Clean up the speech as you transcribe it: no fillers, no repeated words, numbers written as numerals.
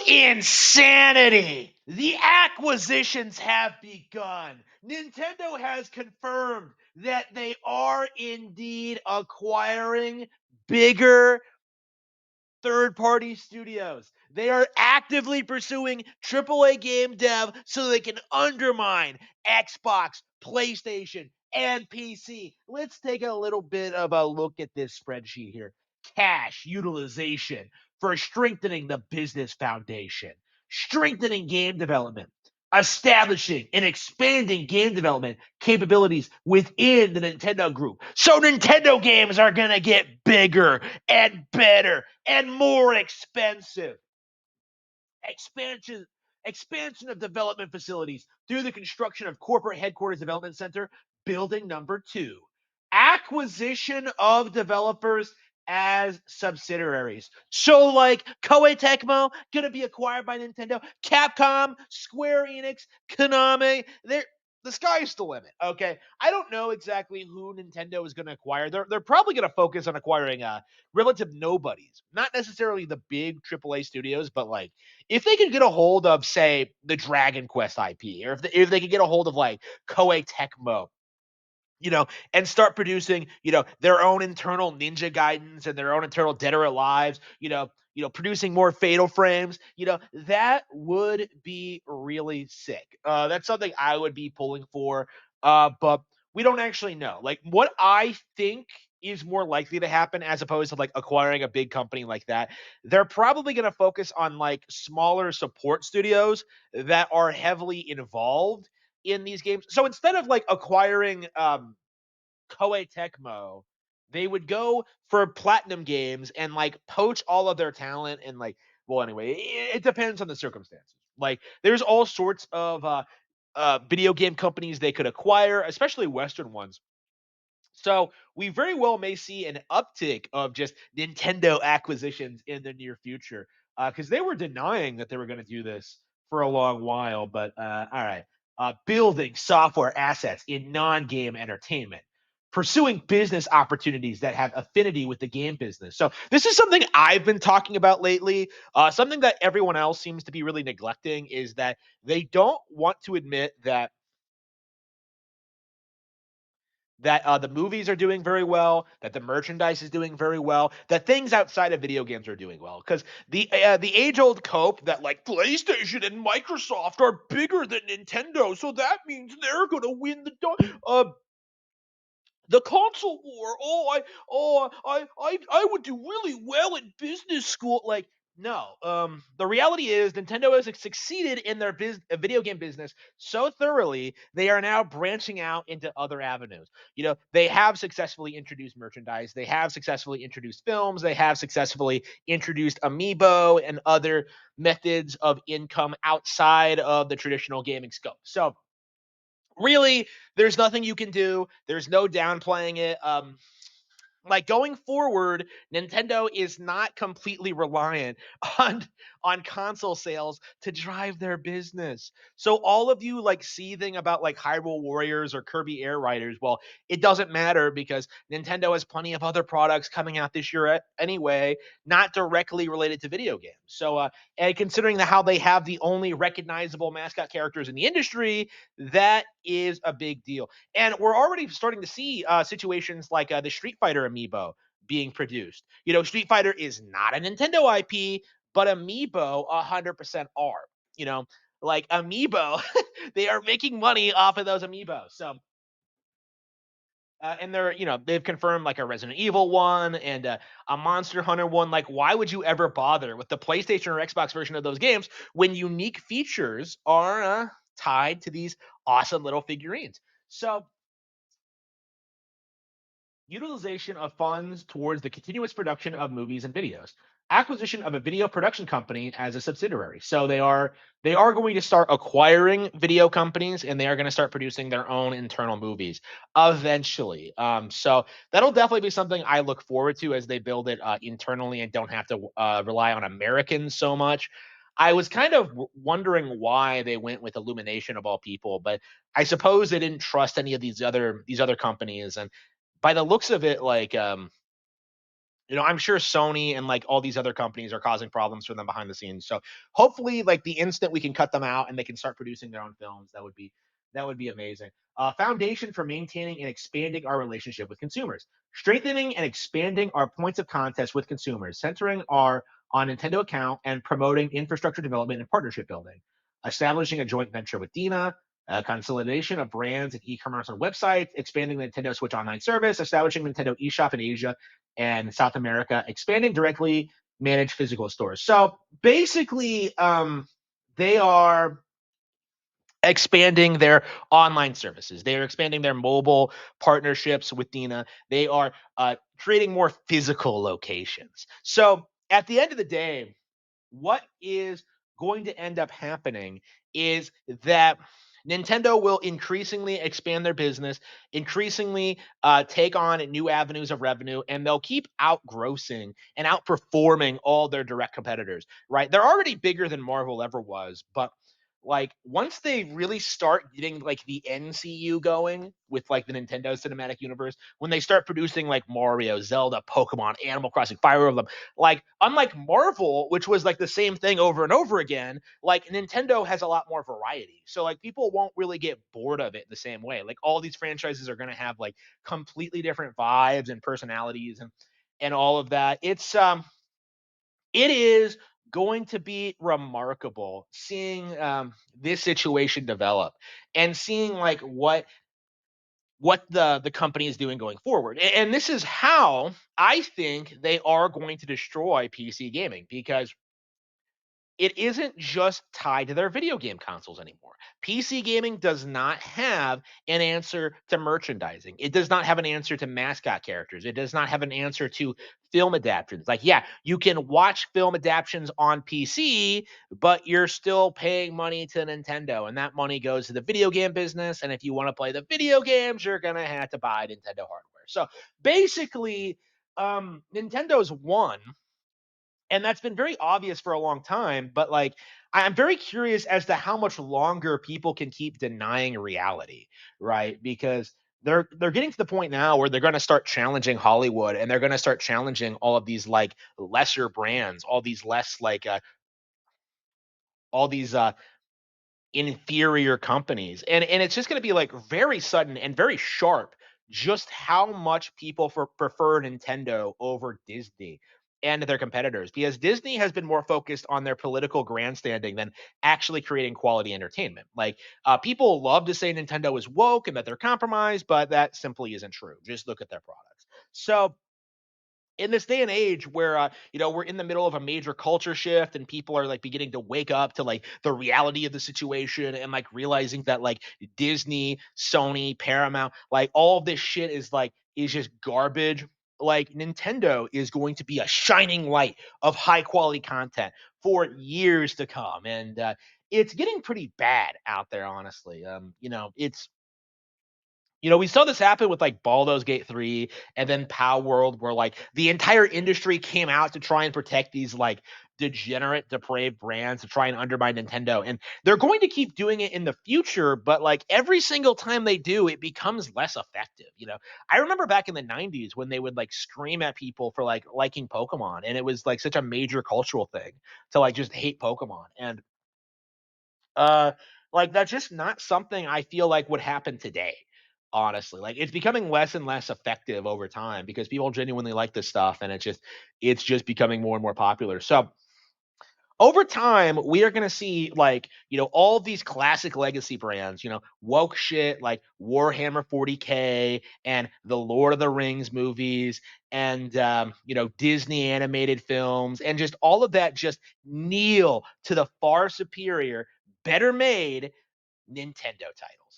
insanity! The acquisitions have begun. Nintendo has confirmed that they are indeed acquiring bigger third-party studios. They are actively pursuing AAA game dev so they can undermine Xbox, PlayStation, and PC. Let's take a little bit of a look at this spreadsheet here. Cash utilization for strengthening the business foundation, strengthening game development, establishing and expanding game development capabilities within the Nintendo group. So Nintendo games are going to get bigger and better and more expensive. Expansion expansion of development facilities through the construction of corporate headquarters development center building number 2. Acquisition of developers as subsidiaries. So like Koei Tecmo gonna be acquired by Nintendo, Capcom, Square Enix, Konami. The sky's the limit. Okay, I don't know exactly who Nintendo is going to acquire. They're probably going to focus on acquiring relative nobodies, not necessarily the big AAA studios, but like if they could get a hold of, say, the Dragon Quest IP, or if they could get a hold of like Koei Tecmo, and start producing, their own internal Ninja Gaidens and their own internal Dead or Alives, producing more Fatal Frames, that would be really sick. That's something I would be pulling for, but we don't actually know. Like, what I think is more likely to happen as opposed to like acquiring a big company like that, they're probably going to focus on like smaller support studios that are heavily involved in these games. So instead of like acquiring Koei Tecmo, they would go for platinum games and like poach all of their talent and like, well, anyway, it depends on the circumstances. Like there's all sorts of video game companies they could acquire, especially Western ones. So we very well may see an uptick of just Nintendo acquisitions in the near future, because they were denying that they were going to do this for a long while. But all right, building software assets in non-game entertainment, pursuing business opportunities that have affinity with the game business. So this is something I've been talking about lately. Something that everyone else seems to be really neglecting is that they don't want to admit that the movies are doing very well, that the merchandise is doing very well, that things outside of video games are doing well. Because the age old cope that like PlayStation and Microsoft are bigger than Nintendo, so that means they're gonna win the console war. I would do really well in business school. Like, no. The reality is Nintendo has succeeded in their video game business so thoroughly they are now branching out into other avenues. They have successfully introduced merchandise, they have successfully introduced films, they have successfully introduced amiibo and other methods of income outside of the traditional gaming scope. So really, there's nothing you can do. There's no downplaying it. Like going forward, Nintendo is not completely reliant on console sales to drive their business. So all of you like seething about like Hyrule Warriors or Kirby Air Riders, well, it doesn't matter because Nintendo has plenty of other products coming out this year anyway, not directly related to video games. So and considering how they have the only recognizable mascot characters in the industry, that is a big deal. And we're already starting to see situations like the Street Fighter amiibo being produced. Street Fighter is not a Nintendo IP, but amiibo 100% are. You know, like amiibo, they are making money off of those amiibos. So, and they've confirmed like a Resident Evil one and a Monster Hunter one. Like, why would you ever bother with the PlayStation or Xbox version of those games when unique features are tied to these awesome little figurines? So utilization of funds towards the continuous production of movies and videos, acquisition of a video production company as a subsidiary. So they are going to start acquiring video companies and they are going to start producing their own internal movies eventually. So that'll definitely be something I look forward to as they build it internally and don't have to rely on Americans so much. I was kind of wondering why they went with Illumination of all people, but I suppose they didn't trust any of these other companies. And by the looks of it, like I'm sure Sony and like all these other companies are causing problems for them behind the scenes. So hopefully, like the instant we can cut them out and they can start producing their own films, that would be amazing. Foundation for maintaining and expanding our relationship with consumers, strengthening and expanding our points of contact with consumers, centering our on Nintendo account and promoting infrastructure development and partnership building, establishing a joint venture with Dina, consolidation of brands and e-commerce on websites, expanding the Nintendo Switch online service, establishing Nintendo eShop in Asia and South America, expanding directly managed physical stores. So basically, they are expanding their online services. They are expanding their mobile partnerships with Dina. They are creating more physical locations. So at the end of the day, what is going to end up happening is that Nintendo will increasingly expand their business, increasingly take on new avenues of revenue, and they'll keep outgrossing and outperforming all their direct competitors, right? They're already bigger than Marvel ever was, but like once they really start getting like the NCU going with like the Nintendo Cinematic Universe, when they start producing like Mario, Zelda, Pokemon, Animal Crossing, Fire Emblem, like unlike Marvel, which was like the same thing over and over again, like Nintendo has a lot more variety. So like people won't really get bored of it the same way. Like all these franchises are going to have like completely different vibes and personalities and all of that. It is going to be remarkable seeing this situation develop and seeing like what the company is doing going forward. And this is how I think they are going to destroy PC gaming because it isn't just tied to their video game consoles anymore. PC gaming does not have an answer to merchandising. It does not have an answer to mascot characters. It does not have an answer to film adaptations. Like, yeah, you can watch film adaptations on PC, but you're still paying money to Nintendo, and that money goes to the video game business. And if you want to play the video games, you're gonna have to buy Nintendo hardware. So basically, Nintendo's won and that's been very obvious for a long time, but like I'm very curious as to how much longer people can keep denying reality, right? Because they're getting to the point now where they're going to start challenging Hollywood and they're going to start challenging all of these like lesser brands, all these less like all these inferior companies. And it's just going to be like very sudden and very sharp just how much people prefer Nintendo over Disney and their competitors because Disney has been more focused on their political grandstanding than actually creating quality entertainment. Like people love to say Nintendo is woke and that they're compromised, but that simply isn't true. Just look at their products. So in this day and age where we're in the middle of a major culture shift and people are like beginning to wake up to like the reality of the situation and like realizing that like Disney, Sony, Paramount, like all of this shit is just garbage. Like Nintendo is going to be a shining light of high quality content for years to come, and it's getting pretty bad out there, honestly. We saw this happen with like Baldur's Gate 3 and then Pow World, where like the entire industry came out to try and protect these like degenerate, depraved brands to try and undermine Nintendo. And they're going to keep doing it in the future, but like every single time they do, it becomes less effective. I remember back in the 90s when they would like scream at people for like liking Pokemon, and it was like such a major cultural thing to like just hate Pokemon. And uh, like that's just not something I feel like would happen today. Honestly, like it's becoming less and less effective over time because people genuinely like this stuff, and it's just becoming more and more popular. So over time, we are going to see like all these classic legacy brands, woke shit like Warhammer 40K and the Lord of the Rings movies, and Disney animated films, and just all of that just kneel to the far superior, better made Nintendo title.